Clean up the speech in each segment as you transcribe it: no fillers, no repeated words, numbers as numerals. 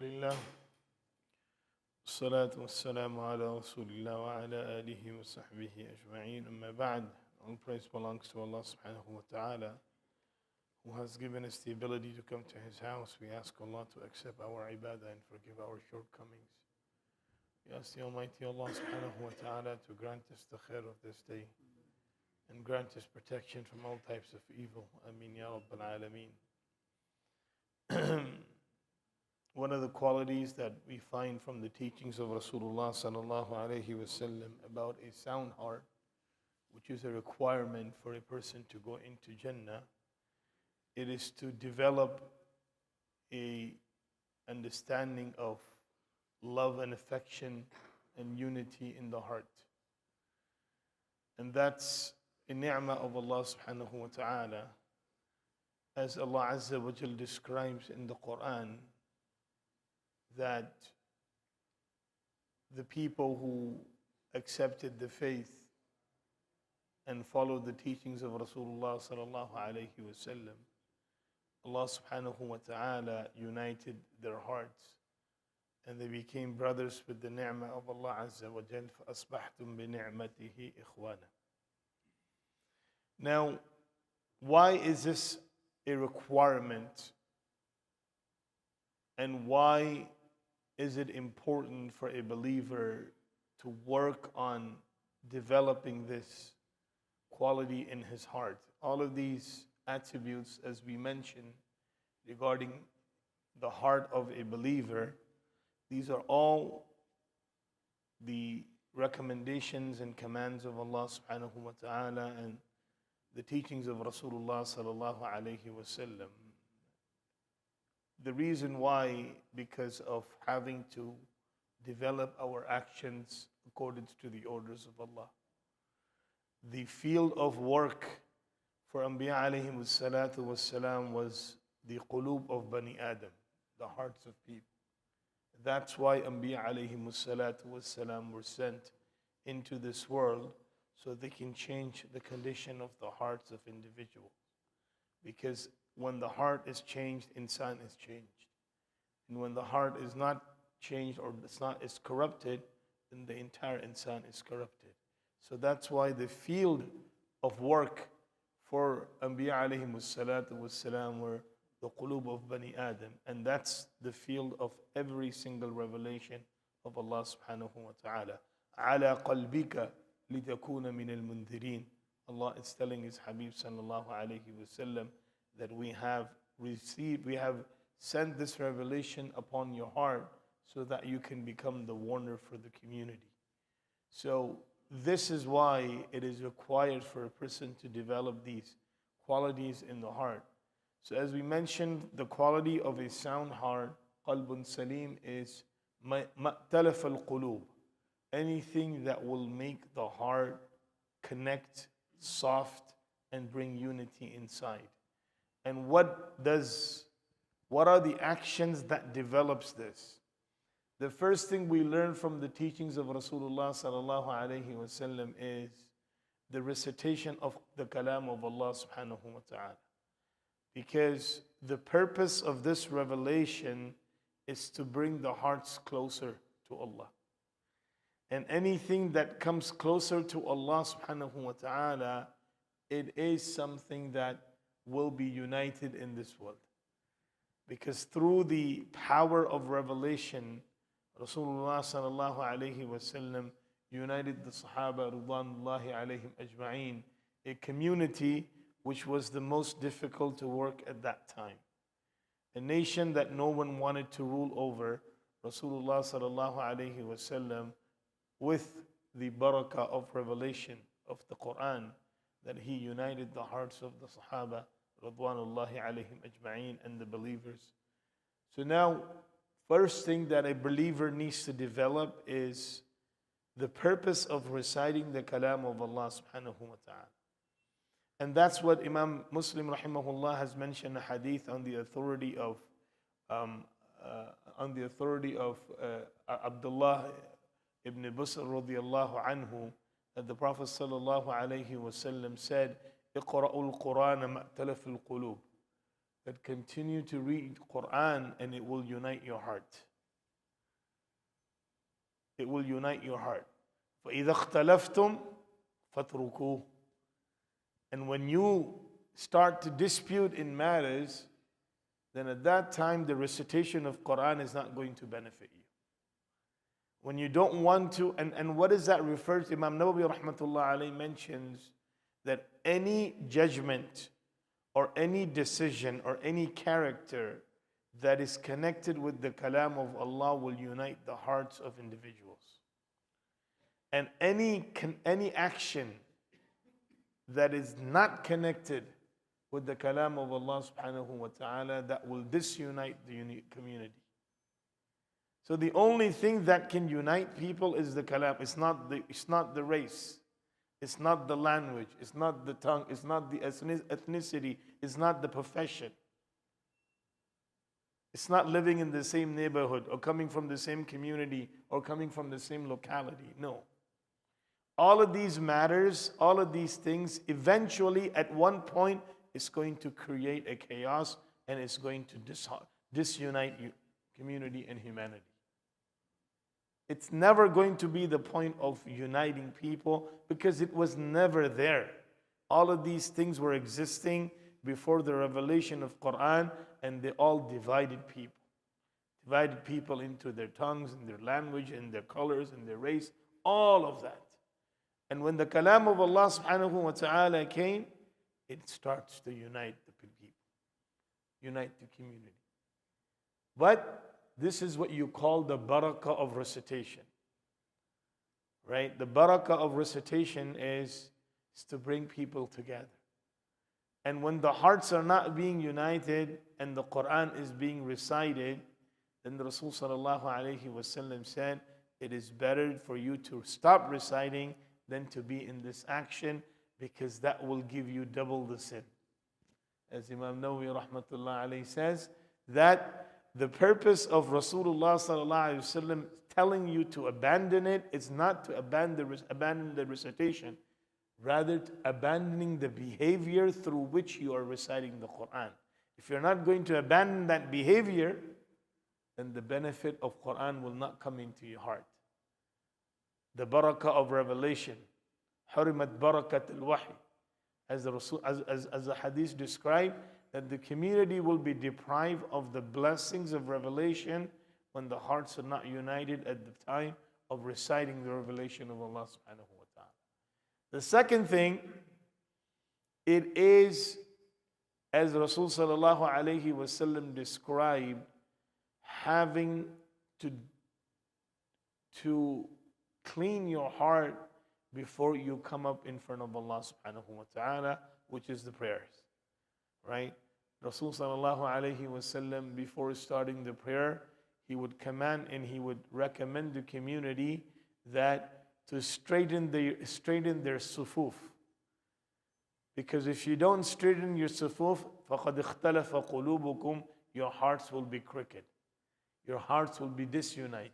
Alhamdulillah. Salatu wassalamu ala Rasulillah wa ala alihi wa sahbihi ajma'een. Amma ba'd. All praise belongs to Allah subhanahu wa ta'ala, who has given us the ability to come to His house. We ask Allah to accept our ibadah and forgive our shortcomings. We ask the Almighty Allah subhanahu wa ta'ala to grant us the khair of this day and grant us protection from all types of evil. Ameen ya Rabbil Alameen. One of the qualities that we find from the teachings of Rasulullah sallallahu alaihi wasallam about a sound heart, which is a requirement for a person to go into Jannah, it is to develop a understanding of love and affection and unity in the heart. And that's a ni'mah of Allah subhanahu wa ta'ala, as Allah Azza wa Jal describes in the Quran, that the people who accepted the faith and followed the teachings of Rasulullah sallallahu alayhi wasallam, Allah subhanahu wa ta'ala united their hearts and they became brothers with the ni'mah of Allah Azza wa Jal. فَأَصْبَحْتُمْ بِنِعْمَتِهِ إِخْوَانًا. Now, why is this a requirement, and why is it important for a believer to work on developing this quality in his heart? All of these attributes, as we mentioned, regarding the heart of a believer, these are all the recommendations and commands of Allah subhanahu wa ta'ala and the teachings of Rasulullah sallallahu alayhi wasallam. The reason why, because of having to develop our actions according to the orders of Allah. The field of work for Anbiya alayhim salatu wassalam was the qulub of Bani Adam, the hearts of people. That's why Anbiya alayhim salatu wassalam were sent into this world, so they can change the condition of the hearts of individuals. Because when the heart is changed, insan is changed. And when the heart is not changed or is corrupted, then the entire insan is corrupted. So that's why the field of work for Anbiya alayhim salatu wassalam were the qulub of Bani Adam. And that's the field of every single revelation of Allah subhanahu wa ta'ala. عَلَى قَلْبِكَ لِتَكُونَ مِنَ الْمُنذِرِينَ. Allah is telling His Habib sallallahu alayhi wasallam that we have sent this revelation upon your heart so that you can become the warner for the community. So this is why it is required for a person to develop these qualities in the heart. So as we mentioned, the quality of a sound heart, qalbun salim, is ma'talaf al-qulub. Anything that will make the heart connect, soft, and bring unity inside. And what are the actions that develops this? The first thing we learn from the teachings of Rasulullah sallallahu alaihi wasallam is the recitation of the kalam of Allah subhanahu wa ta'ala. Because the purpose of this revelation is to bring the hearts closer to Allah. And anything that comes closer to Allah subhanahu wa ta'ala, it is something that will be united in this world. Because through the power of revelation, Rasulullah sallallahu alayhi wasallam united the Sahaba ridwanullahi alayhim ajma'een, a community which was the most difficult to work at that time. A nation that no one wanted to rule over, Rasulullah sallallahu alayhi wasallam, with the barakah of revelation of the Quran, that he united the hearts of the Sahaba radwanullahi alayhim ajma'een and the believers. So now, first thing that a believer needs to develop is the purpose of reciting the kalam of Allah subhanahu wa ta'ala. And that's what Imam Muslim rahimahullah has mentioned a hadith on the authority of Abdullah ibn Busr radiyallahu anhu, that the Prophet sallallahu alayhi wasallam said, اقرأوا القرآن مأتلف القلوب. That continue to read Quran and it will unite your heart. it will unite your heart. فَإِذَا اخْتَلَفْتُمْ فَاتْرُكُوهُ. And when you start to dispute in matters, then at that time the recitation of Quran is not going to benefit you. When you don't want to, and what does that refer to? Imam Nawawi rahmatullah alayhi mentions that any judgment or any decision or any character that is connected with the kalam of Allah will unite the hearts of individuals. And any action that is not connected with the kalam of Allah subhanahu wa ta'ala, that will disunite the community. So the only thing that can unite people is the kalam. It's not the race. It's not the language. It's not the tongue. It's not the ethnicity. It's not the profession. It's not living in the same neighborhood or coming from the same community or coming from the same locality. No. All of these matters, all of these things, eventually at one point, it's going to create a chaos and it's going to disunite community and humanity. It's never going to be the point of uniting people because it was never there. All of these things were existing before the revelation of Quran, and they all divided people. Divided people into their tongues and their language and their colors and their race, all of that. And when the kalam of Allah subhanahu wa ta'ala came, it starts to unite the people, unite the community. But this is what you call the barakah of recitation. Right? The barakah of recitation is to bring people together. And when the hearts are not being united and the Quran is being recited, then the Rasul sallallahu alayhi wasallam said, it is better for you to stop reciting than to be in this action, because that will give you double the sin. As Imam Nawawi rahmatullah alayhi says, that the purpose of Rasulullah sallallahu alayhi wasallam telling you to abandon it is not to abandon the recitation, rather abandoning the behavior through which you are reciting the Quran. If you're not going to abandon that behavior, then the benefit of Quran will not come into your heart. The barakah of revelation, hurimat barakat al-wahy, as the hadith described, that the community will be deprived of the blessings of revelation when the hearts are not united at the time of reciting the revelation of Allah subhanahu wa ta'ala. The second thing, it is, as Rasul sallallahu alayhi wasallam described, having to clean your heart before you come up in front of Allah subhanahu wa ta'ala, which is the prayers. Right? Rasul sallallahu alayhi wasallam, before starting the prayer, he would command and he would recommend the community that to straighten their sufuf. Because if you don't straighten your sufuf, فَقَدْ اخْتَلَفَ قُلُوبُكُمْ, your hearts will be crooked. Your hearts will be disunited.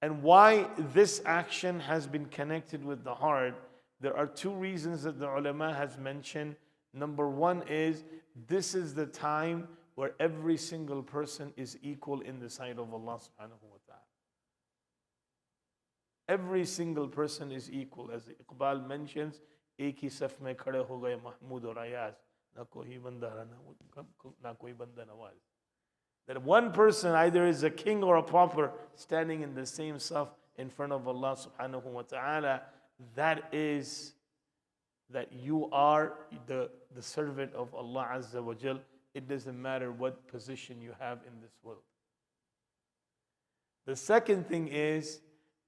And why this action has been connected with the heart, there are two reasons that the ulama has mentioned. Number one is, this is the time where every single person is equal in the sight of Allah subhanahu wa ta'ala. Every single person is equal. As Iqbal mentions, एक ही सफ में खड़े हो गए महमूद और अयाज, ना कोई बंदा ना कोई बंदा Nawaz. That one person either is a king or a pauper standing in the same saf in front of Allah subhanahu wa ta'ala, that is that you are the servant of Allah Azza wa Jal. It doesn't matter what position you have in this world. The second thing is,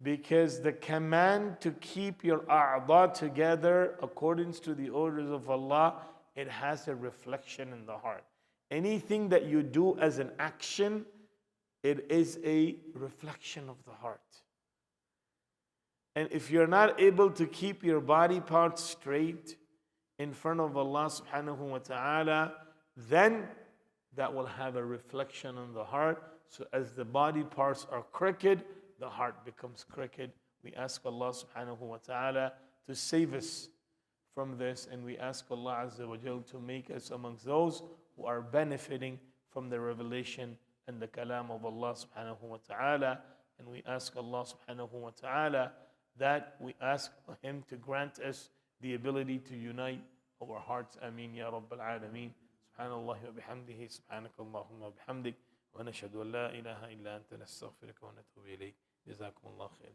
because the command to keep your a'dha together according to the orders of Allah, it has a reflection in the heart. Anything that you do as an action, it is a reflection of the heart. And if you're not able to keep your body parts straight in front of Allah subhanahu wa ta'ala, then that will have a reflection on the heart. So as the body parts are crooked, the heart becomes crooked. We ask Allah subhanahu wa ta'ala to save us from this, and we ask Allah Azza wa Jal to make us amongst those who are benefiting from the revelation and the kalam of Allah subhanahu wa ta'ala. And we ask Allah subhanahu wa ta'ala that we ask Him to grant us the ability to unite our hearts. Ameen ya Rabbal Alameen. Subhanallah wa bihamdihi. Subhanakallahumma wa bihamdik. Wa nashhadu an la ilaha illa anta nastaghfiruka wa natubu ilayk. Jazakumullah khair.